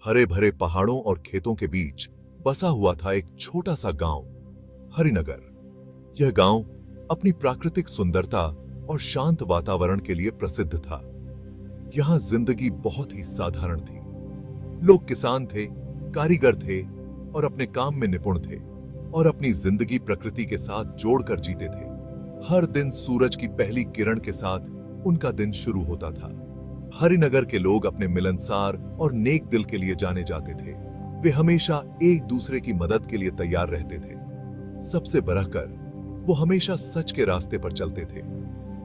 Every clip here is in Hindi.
हरे भरे पहाड़ों और खेतों के बीच बसा हुआ था एक छोटा सा गांव, हरिनगर। यह गांव अपनी प्राकृतिक सुंदरता और शांत वातावरण के लिए प्रसिद्ध था। यहां जिंदगी बहुत ही साधारण थी। लोग किसान थे, कारीगर थे और अपने काम में निपुण थे और अपनी जिंदगी प्रकृति के साथ जोड़कर जीते थे। हर दिन सूरज की पहली किरण के साथ उनका दिन शुरू होता था। हरिनगर के लोग अपने मिलनसार और नेक दिल के लिए जाने जाते थे। वे हमेशा एक दूसरे की मदद के लिए तैयार रहते थे। सबसे बढ़कर वो हमेशा सच के रास्ते पर चलते थे।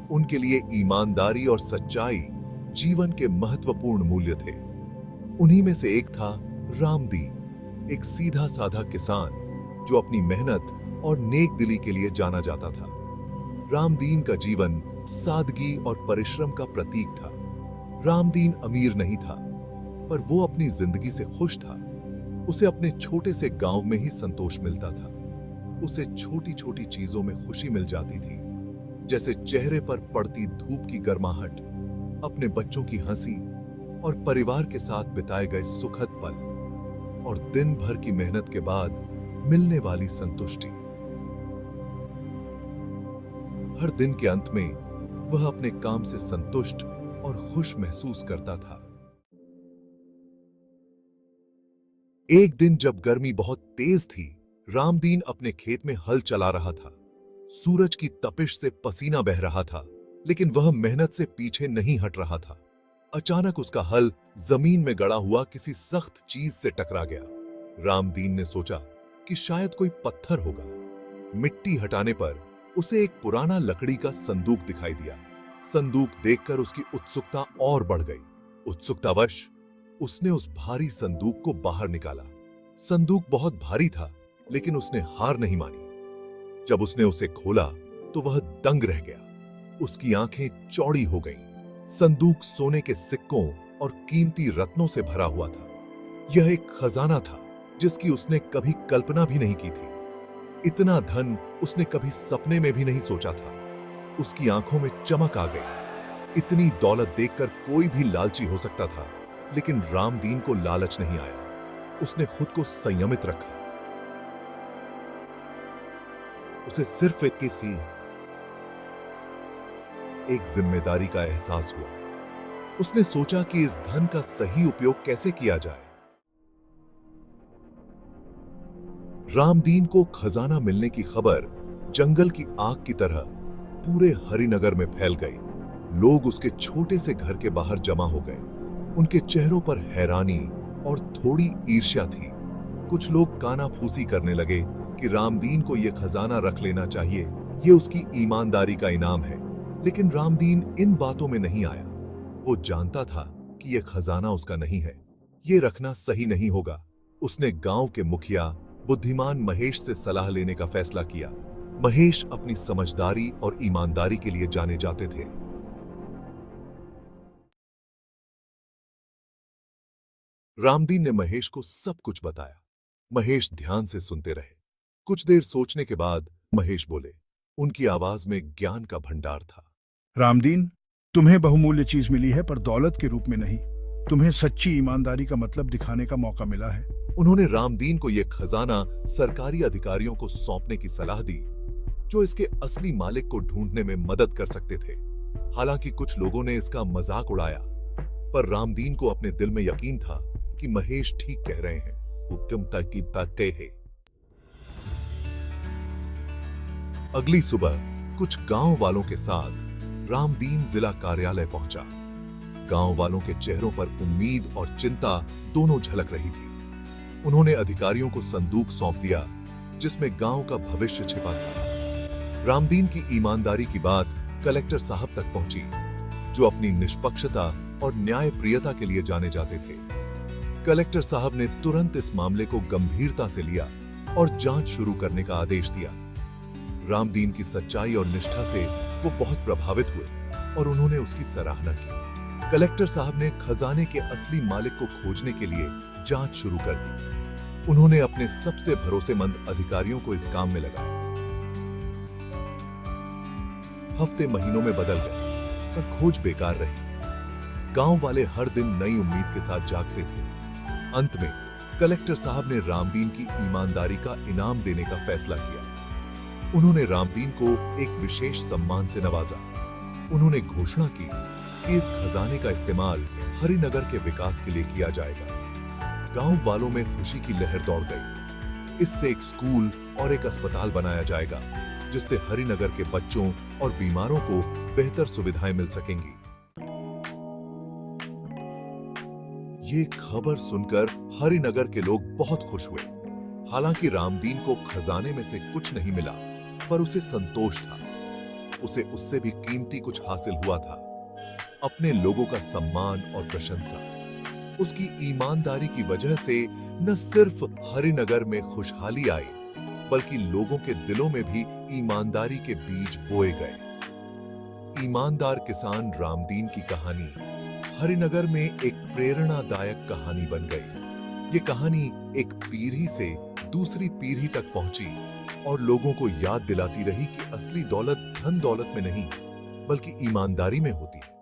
उनके लिए ईमानदारी और सच्चाई जीवन के महत्वपूर्ण मूल्य थे। उन्हीं में से एक था रामदीन, एक सीधा साधा किसान जो अपनी मेहनत और नेक दिली के लिए जाना जाता था। रामदीन का जीवन सादगी और परिश्रम का प्रतीक था। रामदीन अमीर नहीं था, पर वो अपनी जिंदगी से खुश था। उसे अपने छोटे से गांव में ही संतोष मिलता था। उसे छोटी छोटी चीजों में खुशी मिल जाती थी, जैसे चेहरे पर पड़ती धूप की गर्माहट, अपने बच्चों की हंसी और परिवार के साथ बिताए गए सुखद पल, और दिन भर की मेहनत के बाद मिलने वाली संतुष्टि। हर दिन के अंत में वह अपने काम से संतुष्ट और खुश महसूस करता था। एक दिन जब गर्मी बहुत तेज थी, रामदीन अपने खेत में हल चला रहा था। सूरज की तपिश से पसीना बह रहा था, लेकिन वह मेहनत से पीछे नहीं हट रहा था। अचानक उसका हल जमीन में गड़ा हुआ किसी सख्त चीज से टकरा गया। रामदीन ने सोचा कि शायद कोई पत्थर होगा। मिट्टी हटाने पर उसे एक पुराना लकड़ी का संदूक दिखाई दिया। संदूक देखकर उसकी उत्सुकता और बढ़ गई। उत्सुकतावश उसने उस भारी संदूक को बाहर निकाला। संदूक बहुत भारी था, लेकिन उसने हार नहीं मानी। जब उसने उसे खोला तो वह दंग रह गया। उसकी आंखें चौड़ी हो गईं। संदूक सोने के सिक्कों और कीमती रत्नों से भरा हुआ था। यह एक खजाना था जिसकी उसने कभी कल्पना भी नहीं की थी। इतना धन उसने कभी सपने में भी नहीं सोचा था। उसकी आंखों में चमक आ गई। इतनी दौलत देखकर कोई भी लालची हो सकता था, लेकिन रामदीन को लालच नहीं आया। उसने खुद को संयमित रखा। उसे सिर्फ एक जिम्मेदारी का एहसास हुआ। उसने सोचा कि इस धन का सही उपयोग कैसे किया जाए। रामदीन को खजाना मिलने की खबर जंगल की आग की तरह पूरे हरिनगर में फैल गई। लोग उसके छोटे से घर के बाहर जमा हो गए। उनके चेहरों पर हैरानी और थोड़ी ईर्ष्या थी। कुछ लोग कानाफूसी करने लगे कि रामदीन को यह खजाना रख लेना चाहिए, ये उसकी ईमानदारी का इनाम है। लेकिन रामदीन इन बातों में नहीं आया। वो जानता था कि यह खजाना उसका नहीं है, ये रखना सही नहीं होगा। उसने गांव के मुखिया बुद्धिमान महेश से सलाह लेने का फैसला किया। महेश अपनी समझदारी और ईमानदारी के लिए जाने जाते थे। रामदीन ने महेश को सब कुछ बताया। महेश ध्यान से सुनते रहे। कुछ देर सोचने के बाद महेश बोले। उनकी आवाज में ज्ञान का भंडार था। रामदीन, तुम्हें बहुमूल्य चीज मिली है, पर दौलत के रूप में नहीं। तुम्हें सच्ची ईमानदारी का मतलब दिखाने का मौका मिला है। उन्होंने रामदीन को यह खजाना सरकारी अधिकारियों को सौंपने की सलाह दी, जो इसके असली मालिक को ढूंढने में मदद कर सकते थे। हालांकि कुछ लोगों ने इसका मजाक उड़ाया, पर रामदीन को अपने दिल में यकीन था कि महेश ठीक कह रहे हैं। अगली सुबह कुछ गांव वालों के साथ रामदीन जिला कार्यालय पहुंचा। गांव वालों के चेहरों पर उम्मीद और चिंता दोनों झलक रही थी। उन्होंने अधिकारियों को संदूक सौंप दिया, जिसमें गांव का भविष्य छिपा था। रामदीन की ईमानदारी की बात कलेक्टर साहब तक पहुंची, जो अपनी निष्पक्षता और न्यायप्रियता के लिए जाने जाते थे। कलेक्टर साहब ने तुरंत इस मामले को गंभीरता से लिया और जांच शुरू करने का आदेश दिया। रामदीन की सच्चाई और निष्ठा से वो बहुत प्रभावित हुए और उन्होंने उसकी सराहना की। कलेक्टर साहब ने खजाने के असली मालिक को खोजने के लिए जांच शुरू कर दी। उन्होंने अपने सबसे भरोसेमंद अधिकारियों को इस काम में लगाया। हफ्ते महीनों में बदल गए, पर खोज बेकार रही। गांव वाले हर दिन नई उम्मीद के साथ जागते थे। अंत में कलेक्टर साहब ने रामदीन की ईमानदारी का इनाम देने का फैसला किया। उन्होंने रामदीन को एक विशेष सम्मान से नवाजा। उन्होंने घोषणा की कि इस खजाने का इस्तेमाल हरिनगर के विकास के लिए किया जाएगा। गांव वालों में खुशी की लहर दौड़ गई। इससे एक स्कूल और एक अस्पताल बनाया जाएगा, जिससे हरिनगर के बच्चों और बीमारों को बेहतर सुविधाएं मिल सकेंगी। ये खबर सुनकर हरिनगर के लोग बहुत खुश हुए। हालांकि रामदीन को खजाने में से कुछ नहीं मिला, पर उसे संतोष था। उसे उससे भी कीमती कुछ हासिल हुआ था, अपने लोगों का सम्मान और प्रशंसा। उसकी ईमानदारी की वजह से न सिर्फ हरिनगर में खुशहाली आई, बल्कि लोगों के दिलों में भी ईमानदारी के बीज बोए गए। ईमानदार किसान रामदीन की कहानी हरिनगर में एक प्रेरणादायक कहानी बन गई। ये कहानी एक पीढ़ी से दूसरी पीढ़ी तक पहुंची और लोगों को याद दिलाती रही कि असली दौलत धन दौलत में नहीं, बल्कि ईमानदारी में होती है।